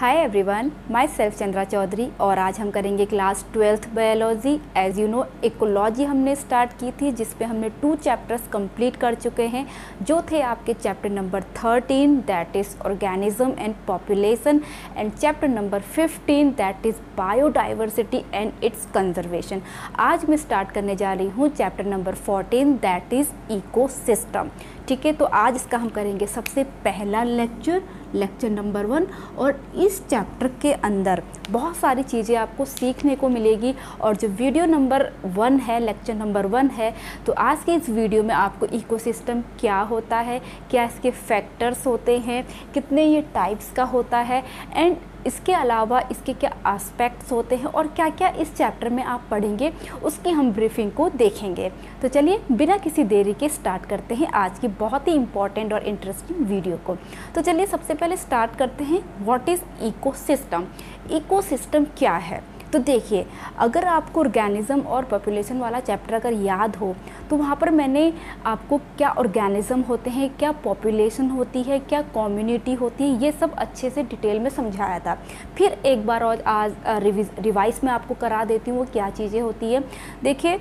हाय everyone, myself Chandra Chaudhary और आज हम करेंगे class 12th biology. As you know ecology हमने स्टार्ट की थी जिस पे हमने 2 चैप्टर्स कंप्लीट कर चुके हैं जो थे आपके chapter number 13 that is organism and population and chapter number 15 that is biodiversity and it's conservation. आज मैं स्टार्ट करने जा रही हूँ chapter number 14 that is ecosystem. ठीक है, तो आज इसका हम करेंगे सबसे पहला लेक्चर नंबर 1 और इस चैप्टर के अंदर बहुत सारी चीज़ें आपको सीखने को मिलेगी। और जो वीडियो नंबर 1 है, लेक्चर नंबर 1 है, तो आज के इस वीडियो में आपको इकोसिस्टम क्या होता है, क्या इसके फैक्टर्स होते हैं, कितने ये टाइप्स का होता है एंड इसके अलावा इसके क्या एस्पेक्ट्स होते हैं और क्या क्या इस चैप्टर में आप पढ़ेंगे उसकी हम ब्रीफिंग को देखेंगे। तो चलिए बिना किसी देरी के स्टार्ट करते हैं आज की बहुत ही इंपॉर्टेंट और इंटरेस्टिंग वीडियो को। तो चलिए सबसे पहले स्टार्ट करते हैं व्हाट इज़ इकोसिस्टम। इकोसिस्टम क्या है? तो देखिए, अगर आपको ऑर्गेनिज्म और पॉपुलेशन वाला चैप्टर अगर याद हो तो वहाँ पर मैंने आपको क्या ऑर्गेनिज्म होते हैं, क्या पॉपुलेशन होती है, क्या कम्युनिटी होती है, ये सब अच्छे से डिटेल में समझाया था। फिर एक बार और आज रिवाइज में आपको करा देती हूँ वो क्या चीज़ें होती है। देखिए,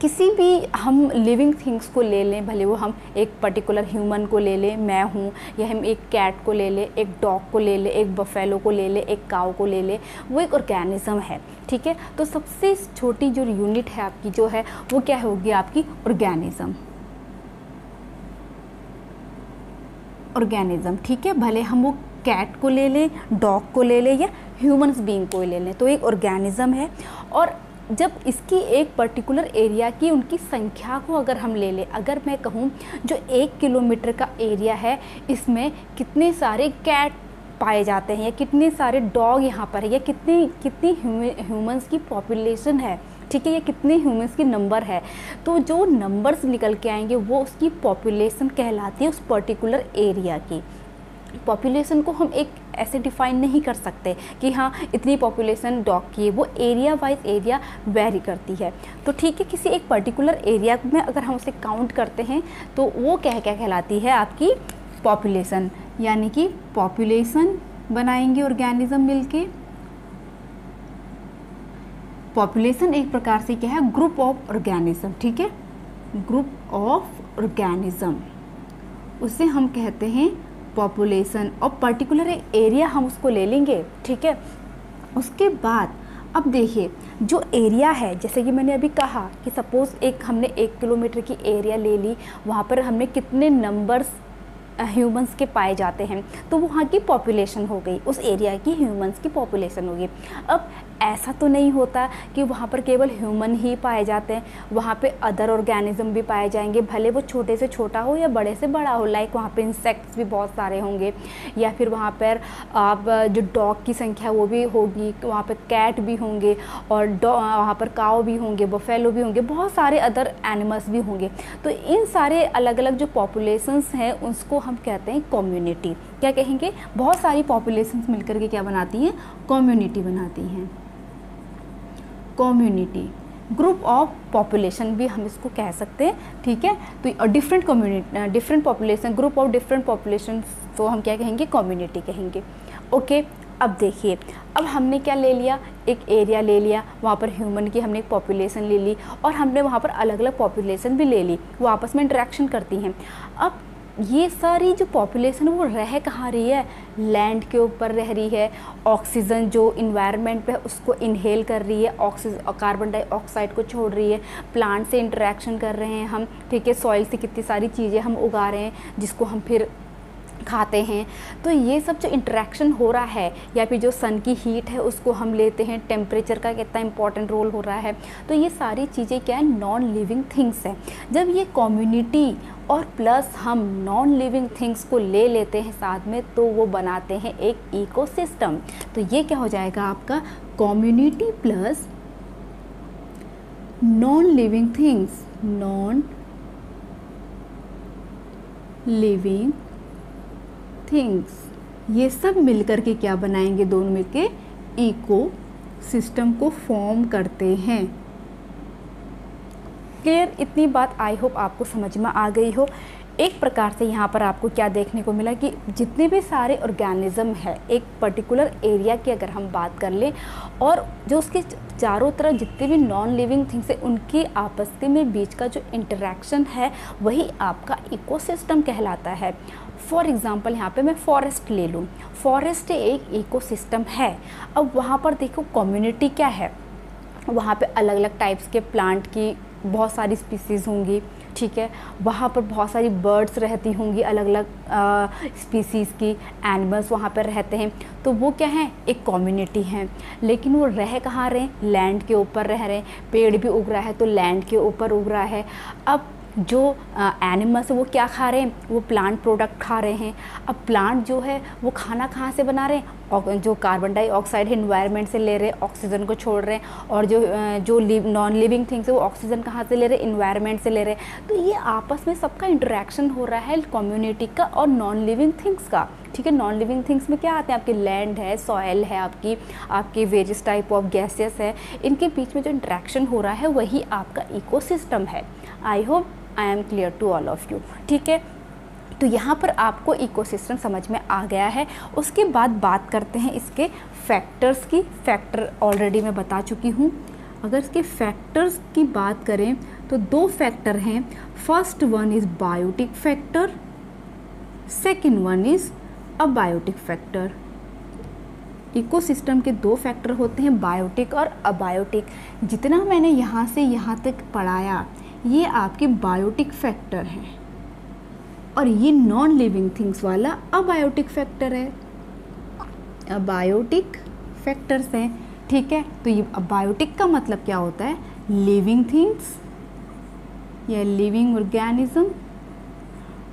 किसी भी हम लिविंग थिंग्स को ले लें, भले वो हम एक पर्टिकुलर ह्यूमन को ले लें, मैं हूँ, या हम एक कैट को ले लें, एक डॉग को ले लें, एक बफेलो को ले लें, एक काऊ को ले लें, वो एक ऑर्गेनिज्म है। ठीक है, तो सबसे छोटी जो यूनिट है आपकी जो है वो क्या होगी? आपकी ऑर्गेनिज्म। ठीक है, भले हम वो कैट को ले लें, डॉग को ले लें या ह्यूमन्स बीइंग को ले लें, तो एक ऑर्गेनिज्म है। और जब इसकी एक पर्टिकुलर एरिया की उनकी संख्या को अगर हम ले लें, अगर मैं कहूँ जो 1 किलोमीटर का एरिया है इसमें कितने सारे कैट पाए जाते हैं या कितने सारे डॉग यहाँ पर है या कितनी ह्यूमंस की पॉपुलेशन है, ठीक है, ये कितने ह्यूमंस की नंबर है, तो जो नंबर्स निकल के आएंगे वो उसकी पॉपुलेशन कहलाती है उस पर्टिकुलर एरिया की। पॉपुलेशन को हम एक ऐसे डिफाइन नहीं कर सकते कि हाँ इतनी पॉपुलेशन डॉग की है, वो एरिया वाइज एरिया वेरी करती है। तो ठीक है, किसी एक पर्टिकुलर एरिया में अगर हम उसे काउंट करते हैं तो वो क्या कहलाती है? आपकी पॉपुलेशन। यानी कि पॉपुलेशन बनाएंगे ऑर्गेनिज्म मिलके। पॉपुलेशन एक प्रकार से क्या है? Group of organism. ठीक है, ग्रुप ऑफ ऑर्गेनिज्म, उसे हम कहते हैं पॉपुलेशन। और पर्टिकुलर एरिया हम उसको ले लेंगे। ठीक है, उसके बाद अब देखिए जो एरिया है, जैसे कि मैंने अभी कहा कि सपोज़ हमने 1 किलोमीटर की एरिया ले ली, वहाँ पर हमने कितने नंबर्स ह्यूमंस के पाए जाते हैं, तो वहाँ की पॉपुलेशन हो गई, उस एरिया की ह्यूमंस की पॉपुलेशन होगी। अब ऐसा तो नहीं होता कि वहाँ पर केवल ह्यूमन ही पाए जाते हैं, वहाँ पे अदर ऑर्गेनिज्म भी पाए जाएंगे, भले वो छोटे से छोटा हो या बड़े से बड़ा हो। लाइक वहाँ पे इंसेक्ट्स भी बहुत सारे होंगे, या फिर वहाँ पर आप जो डॉग की संख्या वो भी होगी, वहाँ पर कैट भी होंगे और वहाँ पर काऊ भी होंगे, बफेलो भी होंगे, बहुत सारे अदर एनिमल्स भी होंगे। तो इन सारे अलग अलग जो पॉपुलेशंस हैं उसको हम कहते हैं कम्युनिटी। क्या कहेंगे? बहुत सारी पॉपुलेशंस मिलकर के क्या बनाती हैं? कम्युनिटी बनाती हैं। कम्युनिटी, ग्रुप ऑफ पॉपुलेशन भी हम इसको कह सकते हैं। ठीक है, तो different community, different population, group of different population, तो हम क्या कहेंगे? कम्युनिटी कहेंगे। ओके, अब देखिए, अब हमने क्या ले लिया? एक एरिया ले लिया, वहाँ पर ह्यूमन की हमने एक पॉपुलेशन ले ली और हमने वहाँ पर अलग अलग पॉपुलेशन भी ले ली, वो आपस में इंटरेक्शन करती हैं। अब ये सारी जो पॉपुलेशन वो रह कहाँ रही है? लैंड के ऊपर रह रही है। ऑक्सीजन जो इन्वायरमेंट पे है उसको इनहेल कर रही है, ऑक्सीजन कार्बन डाइऑक्साइड को छोड़ रही है, प्लांट से इंटरेक्शन कर रहे हैं हम। ठीक है, सॉइल से कितनी सारी चीज़ें हम उगा रहे हैं जिसको हम फिर खाते हैं। तो ये सब जो इंटरेक्शन हो रहा है, या फिर जो सन की हीट है उसको हम लेते हैं, टेम्परेचर का कितना इंपॉर्टेंट रोल हो रहा है, तो ये सारी चीज़ें क्या है? नॉन लिविंग थिंग्स हैं। जब ये कम्युनिटी और प्लस हम नॉन लिविंग थिंग्स को ले लेते हैं साथ में, तो वो बनाते हैं एक इकोसिस्टम। तो ये क्या हो जाएगा आपका? Community plus non living things, non living things, ये सब मिलकर के क्या बनाएंगे? दोनों मिलके इको सिस्टम को फॉर्म करते हैं। क्लियर? इतनी बात आई होप आपको समझ में आ गई हो। एक प्रकार से यहाँ पर आपको क्या देखने को मिला कि जितने भी सारे ऑर्गेनिज्म है एक पर्टिकुलर एरिया की अगर हम बात कर लें, और जो उसके चारों तरफ जितने भी नॉन लिविंग थिंग्स है उनके आपस के में बीच का जो इंटरेक्शन है वही आपका इकोसिस्टम कहलाता है। फॉर एग्ज़ाम्पल यहाँ पे मैं फॉरेस्ट ले लूँ, फॉरेस्ट एक इकोसिस्टम है। अब वहाँ पर देखो कम्युनिटी क्या है, वहाँ पे अलग अलग टाइप्स के प्लांट की बहुत सारी स्पीसीज़ होंगी, ठीक है। वहाँ पर बहुत सारी बर्ड्स रहती होंगी, अलग अलग स्पीसीज़ की एनिमल्स वहाँ पर रहते हैं। तो वो क्या है, एक कम्युनिटी है। लेकिन वो रह कहाँ रहे हैं, लैंड के ऊपर रह रहे हैं। पेड़ भी उग रहा है तो लैंड के ऊपर उग रहा है। अब जो एनिमल्स वो क्या खा रहे हैं, वो प्लांट प्रोडक्ट खा रहे हैं। अब प्लांट जो है वो खाना कहाँ से बना रहे हैं, और जो कार्बन डाइऑक्साइड है इन्वायरमेंट से ले रहे हैं, ऑक्सीजन को छोड़ रहे हैं। और जो नॉन लिविंग थिंग्स है वो ऑक्सीजन कहाँ से ले रहे हैं, इन्वायरमेंट से ले रहे हैं। तो ये आपस में सबका इंटरेक्शन हो रहा है कम्युनिटी का और नॉन लिविंग थिंग्स का, ठीक है। नॉन लिविंग थिंग्स में क्या आते हैं, आपके लैंड है, सॉयल है, आपकी वेरियस टाइप ऑफ गैसेस है, इनके बीच में जो इंटरेक्शन हो रहा है वही आपका इकोसिस्टम है। I hope I am clear to all of you, ठीक है। तो यहाँ पर आपको इकोसिस्टम समझ में आ गया है। उसके बाद बात करते हैं इसके फैक्टर्स की। फैक्टर ऑलरेडी मैं बता चुकी हूँ। अगर इसके फैक्टर्स की बात करें तो 2 फैक्टर हैं। First one is biotic factor, second one is abiotic factor. Ecosystem के 2 फैक्टर होते हैं, बायोटिक और अबायोटिक। जितना मैंने यहाँ से यहाँ तक पढ़ाया ये आपके बायोटिक फैक्टर हैं, और ये नॉन लिविंग थिंग्स वाला अबायोटिक फैक्टर है। अबायोटिक फैक्टर्स हैं, ठीक है। तो ये अबायोटिक का मतलब क्या होता है, लिविंग थिंग्स या लिविंग ऑर्गेनिज्म,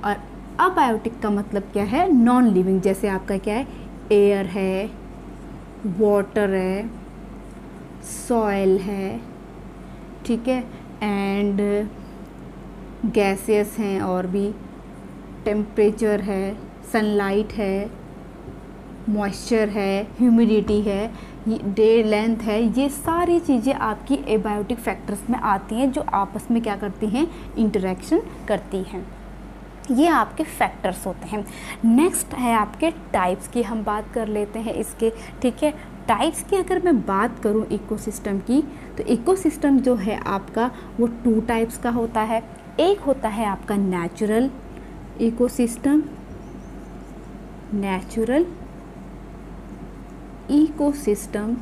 और अबायोटिक का मतलब क्या है, नॉन लिविंग। जैसे आपका क्या है, एयर है, वाटर है, सॉइल है, ठीक है, एंड गैसेस हैं, और भी टेम्परेचर है, सनलाइट है, मॉइस्चर है, ह्यूमिडिटी है, डे लेंथ है। ये सारी चीज़ें आपकी एबायोटिक फैक्टर्स में आती हैं जो आपस में क्या करती हैं, इंटरेक्शन करती हैं। ये आपके फैक्टर्स होते हैं। नेक्स्ट है आपके टाइप्स की, हम बात कर लेते हैं इसके, ठीक है। टाइप्स की अगर मैं बात करूं इकोसिस्टम की, तो इकोसिस्टम जो है आपका वो 2 टाइप्स का होता है। एक होता है आपका natural ecosystem, natural ecosystem,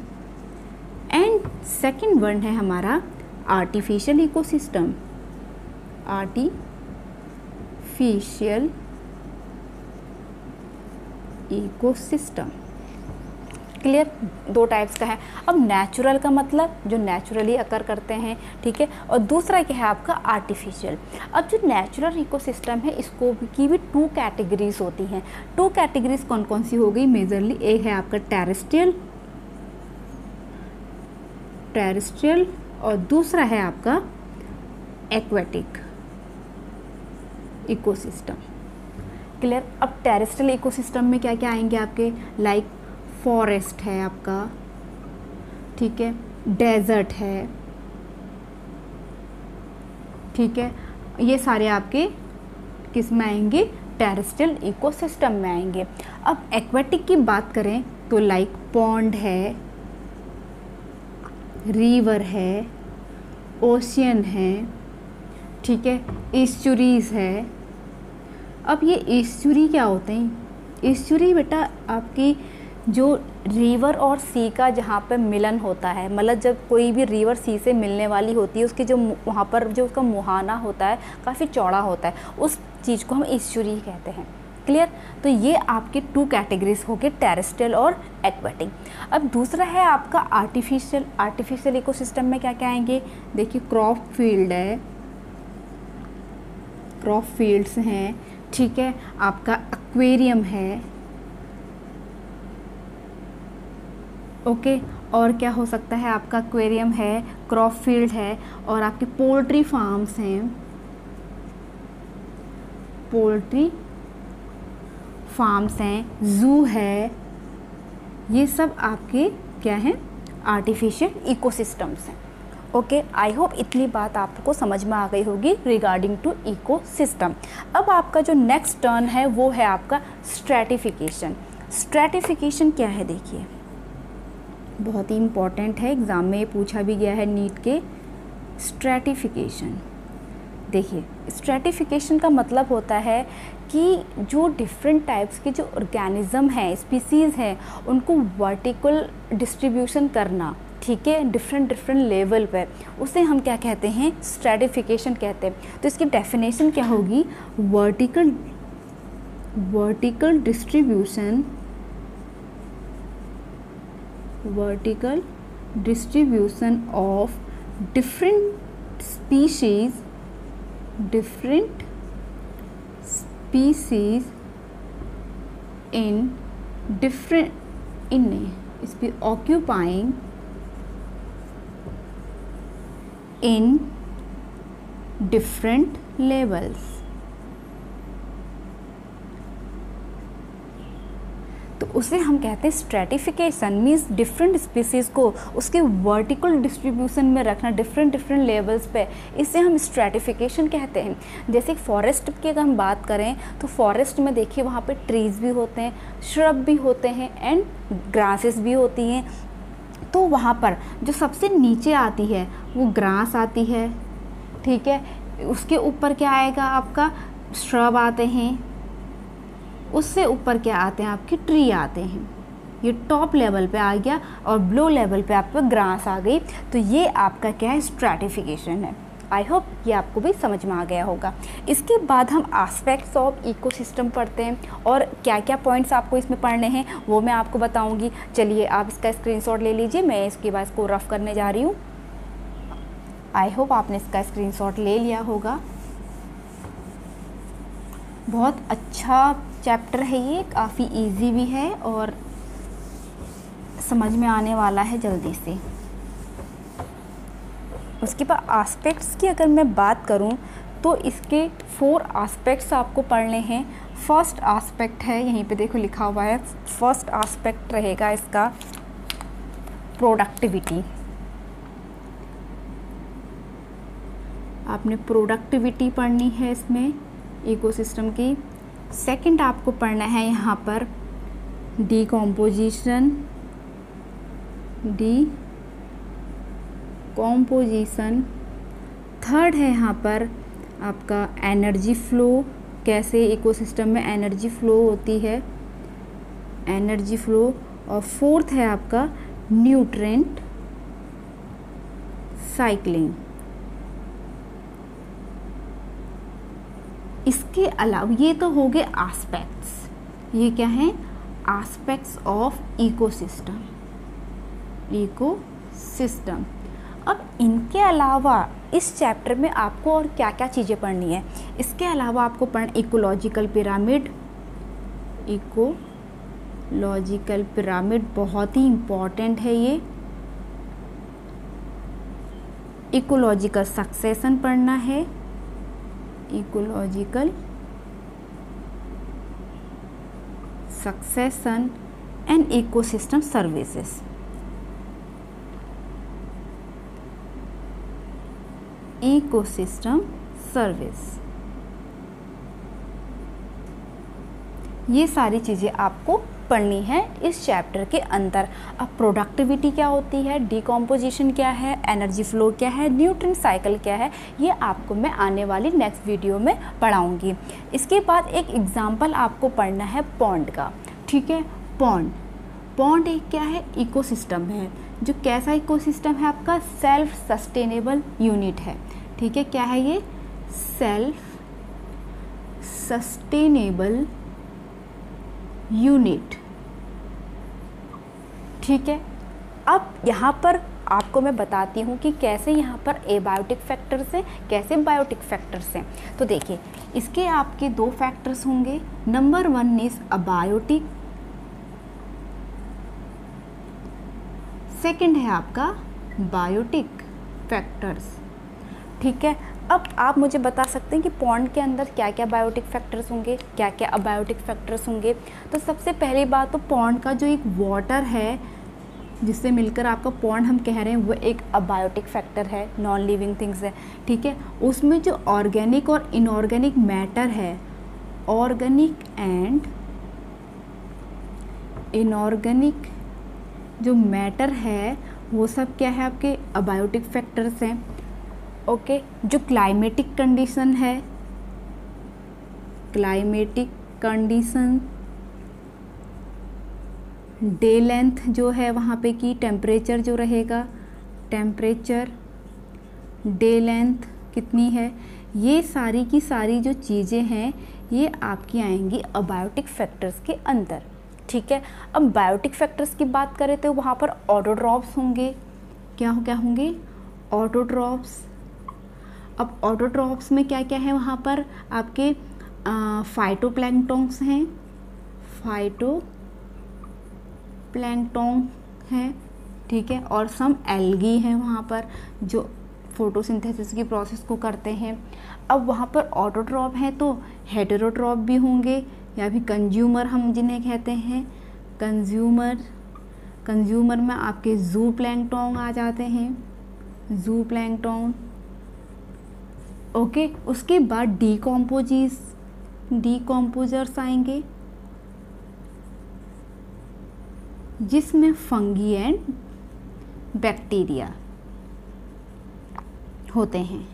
and second one है हमारा artificial ecosystem, artificial ecosystem. Clear, 2 types का है। अब नेचुरल का मतलब जो नेचुरली अकर करते हैं, ठीक है, और दूसरा क्या है आपका आर्टिफिशियल। अब जो नेचुरल इकोसिस्टम है इसको की भी 2 कैटेगरीज होती हैं। 2 कैटेगरीज कौन कौन सी हो गई मेजरली, एक है आपका टेरेस्ट्रियल और दूसरा है आपका एक्वेटिक इकोसिस्टम। क्लियर। अब टेरेस्ट्रियल इकोसिस्टम में क्या क्या आएंगे आपके, लाइक फॉरेस्ट है आपका, ठीक है, डेजर्ट है, ठीक है, ये सारे आपके किस में आएंगे, टेरेस्ट्रियल इकोसिस्टम में आएंगे। अब एक्वेटिक की बात करें तो लाइक पॉन्ड है, रिवर है, ओशियन है, ठीक है, ईस्चुरीज है। अब ये ईस्चुरी क्या होते हैं, ईस्चुरी बेटा आपकी जो रिवर और सी का जहाँ पर मिलन होता है, मतलब जब कोई भी रिवर सी से मिलने वाली होती है, उसकी जो वहाँ पर जो उसका मुहाना होता है काफ़ी चौड़ा होता है, उस चीज़ को हम ईस्चुरी कहते हैं। क्लियर। तो ये आपके 2 कैटेगरीज हो गए, टेरेस्ट्रियल और एक्वेटिक। अब दूसरा है आपका आर्टिफिशियल इकोसिस्टम में क्या क्या आएंगे, देखिए क्रॉप फील्ड है, क्रॉप फील्ड्स हैं, ठीक है, आपका एक्वेरियम है, ओके, और क्या हो सकता है आपका एक्वेरियम है, क्रॉप फील्ड है, और आपके पोल्ट्री फार्म्स हैं, पोल्ट्री फार्म्स हैं, ज़ू है। ये सब आपके क्या हैं, आर्टिफिशियल इकोसिस्टम्स हैं। ओके, आई होप इतनी बात आपको समझ में आ गई होगी रिगार्डिंग टू इकोसिस्टम। अब आपका जो नेक्स्ट टर्न है वो है आपका स्ट्रैटिफिकेशन। स्ट्रैटिफिकेशन क्या है देखिए, बहुत ही इम्पॉर्टेंट है, एग्ज़ाम में पूछा भी गया है नीट के। स्ट्रैटिफिकेशन देखिए, स्ट्रैटिफिकेशन का मतलब होता है कि जो डिफरेंट टाइप्स के जो ऑर्गेनिज्म हैं, स्पीसीज़ हैं, उनको वर्टिकल डिस्ट्रीब्यूशन करना, ठीक है, डिफरेंट लेवल पे, उसे हम क्या कहते हैं, स्ट्रैटिफिकेशन कहते हैं। तो इसकी डेफिनेशन क्या होगी, vertical distribution of different species occupying in different levels। तो उसे हम कहते हैं स्ट्रैटिफिकेशन, मीन्स डिफरेंट स्पीसीज़ को उसके वर्टिकल डिस्ट्रीब्यूशन में रखना, डिफरेंट लेवल्स पे, इसे हम स्ट्रैटिफिकेशन कहते हैं। जैसे फॉरेस्ट की अगर हम बात करें तो फॉरेस्ट में देखिए वहाँ पे ट्रीज़ भी होते हैं, श्रब भी होते हैं एंड ग्रासेस भी होती हैं। तो वहाँ पर जो सबसे नीचे आती है वो ग्रास आती है, ठीक है, उसके ऊपर क्या आएगा आपका, श्रब आते हैं, उससे ऊपर क्या आते हैं आपके, ट्री आते हैं। ये टॉप लेवल पे आ गया और ब्लो लेवल पे आपको ग्रास आ गई। तो ये आपका क्या है, स्ट्रैटिफिकेशन है। आई होप ये आपको भी समझ में आ गया होगा। इसके बाद हम एस्पेक्ट्स ऑफ इकोसिस्टम पढ़ते हैं और क्या क्या पॉइंट्स आपको इसमें पढ़ने हैं वो मैं आपको बताऊंगी। चलिए आप इसका स्क्रीनशॉट ले लीजिए, मैं इसके बाद इसको रफ करने जा रही हूँ। आई होप आपने इसका स्क्रीनशॉट ले लिया होगा। बहुत अच्छा चैप्टर है ये, काफ़ी इजी भी है और समझ में आने वाला है जल्दी से। उसके बाद एस्पेक्ट्स की अगर मैं बात करूं तो इसके 4 एस्पेक्ट्स आपको पढ़ने हैं। फर्स्ट एस्पेक्ट है, यहीं पे देखो लिखा हुआ है, फर्स्ट एस्पेक्ट रहेगा इसका प्रोडक्टिविटी। आपने प्रोडक्टिविटी पढ़नी है इसमें इकोसिस्टम की। सेकंड आपको पढ़ना है यहाँ पर डिकॉम्पोजिशन। थर्ड है यहाँ पर आपका एनर्जी फ्लो, कैसे इकोसिस्टम में एनर्जी फ्लो होती है, एनर्जी फ्लो। और फोर्थ है आपका न्यूट्रिएंट साइक्लिंग। इसके अलावा ये तो हो गए एस्पेक्ट्स, ये क्या है, एस्पेक्ट्स ऑफ इकोसिस्टम। अब इनके अलावा इस चैप्टर में आपको और क्या क्या चीज़ें पढ़नी है, इसके अलावा आपको पढ़ना इकोलॉजिकल पिरामिड। इकोलॉजिकल पिरामिड बहुत ही इम्पॉर्टेंट है ये। इकोलॉजिकल सक्सेशन पढ़ना है, ecological succession and ecosystem services. Ecosystem service, ये सारी चीज़ें आपको पढ़नी है इस चैप्टर के अंदर। अब प्रोडक्टिविटी क्या होती है, डिकॉम्पोजिशन क्या है, एनर्जी फ्लो क्या है, न्यूट्रिएंट साइकिल क्या है, ये आपको मैं आने वाली नेक्स्ट वीडियो में पढ़ाऊंगी। इसके बाद एक एग्जांपल आपको पढ़ना है पॉन्ड का, ठीक है। पॉन्ड एक क्या है, इकोसिस्टम है, जो कैसा इकोसिस्टम है आपका, सेल्फ सस्टेनेबल यूनिट है, ठीक है। क्या है ये, सेल्फ सस्टेनेबल यूनिट, ठीक है। अब यहाँ पर आपको मैं बताती हूँ कि कैसे यहाँ पर एबायोटिक फैक्टर्स हैं, कैसे बायोटिक फैक्टर्स हैं। तो देखिए इसके आपके 2 फैक्टर्स होंगे। नंबर 1 इज अबायोटिक, सेकंड है आपका बायोटिक फैक्टर्स, ठीक है। अब आप मुझे बता सकते हैं कि पॉन्ड के अंदर क्या क्या बायोटिक फैक्टर्स होंगे, क्या क्या अबायोटिक फैक्टर्स होंगे। तो सबसे पहली बात तो पॉन्ड का जो एक वाटर है जिससे मिलकर आपका पॉन्ड हम कह रहे हैं वो एक अबायोटिक फैक्टर है, नॉन लिविंग थिंग्स है, ठीक है। उसमें जो ऑर्गेनिक और इनऑर्गेनिक मैटर है, ऑर्गेनिक एंड इनऑर्गेनिक जो मैटर है वो सब क्या है, आपके अबायोटिक फैक्टर्स हैं, ओके। जो क्लाइमेटिक कंडीशन है, क्लाइमेटिक कंडीशन, डे लेंथ जो है वहाँ पे की टेम्परेचर जो रहेगा, टेम्परेचर, डे लेंथ कितनी है, ये सारी की सारी जो चीज़ें हैं ये आपकी आएंगी अबायोटिक फैक्टर्स के अंदर, ठीक है। अब बायोटिक फैक्टर्स की बात करें तो वहाँ पर ऑटोट्रॉप्स होंगे, क्या होंगे, ऑटोट्रॉप्स। अब ऑटोट्रॉप्स में क्या क्या है, वहाँ पर आपके फाइटोप्लैंक्टन्स हैं, फाइटोप्लैंक्टन हैं, ठीक है, और सम एल्गी हैं वहाँ पर जो फोटोसिंथेसिस की प्रोसेस को करते हैं। अब वहाँ पर ऑटोट्रॉप हैं तो हेटेरोट्रॉप भी होंगे, या फिर कंज्यूमर हम जिन्हें कहते हैं, कंज्यूमर में आपके जू प्लैंक्टन आ जाते हैं, जू प्लैंक्टन, ओके। उसके बाद डीकॉम्पोजर्स आएंगे, जिसमें फंगी एंड बैक्टीरिया होते हैं,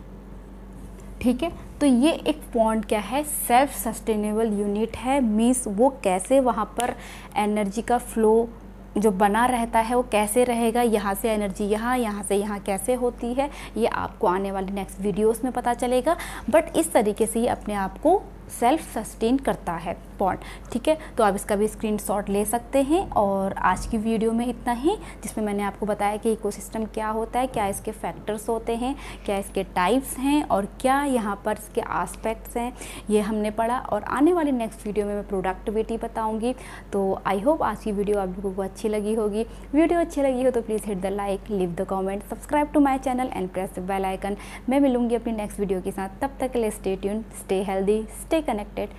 ठीक है। तो ये एक पॉन्ड क्या है, सेल्फ सस्टेनेबल यूनिट है, मीन्स वो कैसे वहाँ पर एनर्जी का फ्लो जो बना रहता है वो कैसे रहेगा, यहाँ से एनर्जी यहाँ से यहाँ कैसे होती है, ये आपको आने वाले नेक्स्ट वीडियोस में पता चलेगा। बट इस तरीके से ये अपने आप को सेल्फ सस्टेन करता है पॉन्ड, ठीक है। तो आप इसका भी स्क्रीनशॉट ले सकते हैं। और आज की वीडियो में इतना ही, जिसमें मैंने आपको बताया कि इकोसिस्टम क्या होता है, क्या इसके फैक्टर्स होते हैं, क्या इसके टाइप्स हैं और क्या यहाँ पर इसके आस्पेक्ट्स हैं, ये हमने पढ़ा। और आने वाली नेक्स्ट वीडियो में मैं प्रोडक्टिविटी बताऊँगी। तो आई होप आज की वीडियो आप लोगों को अच्छी लगी होगी। वीडियो अच्छी लगी हो तो please hit the like, leave the comment, subscribe to my channel and press the bell icon. मैं मिलूंगी अपनी नेक्स्ट वीडियो के साथ, तब तक के लिए stay tune, stay healthy, stay connected,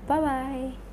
bye bye.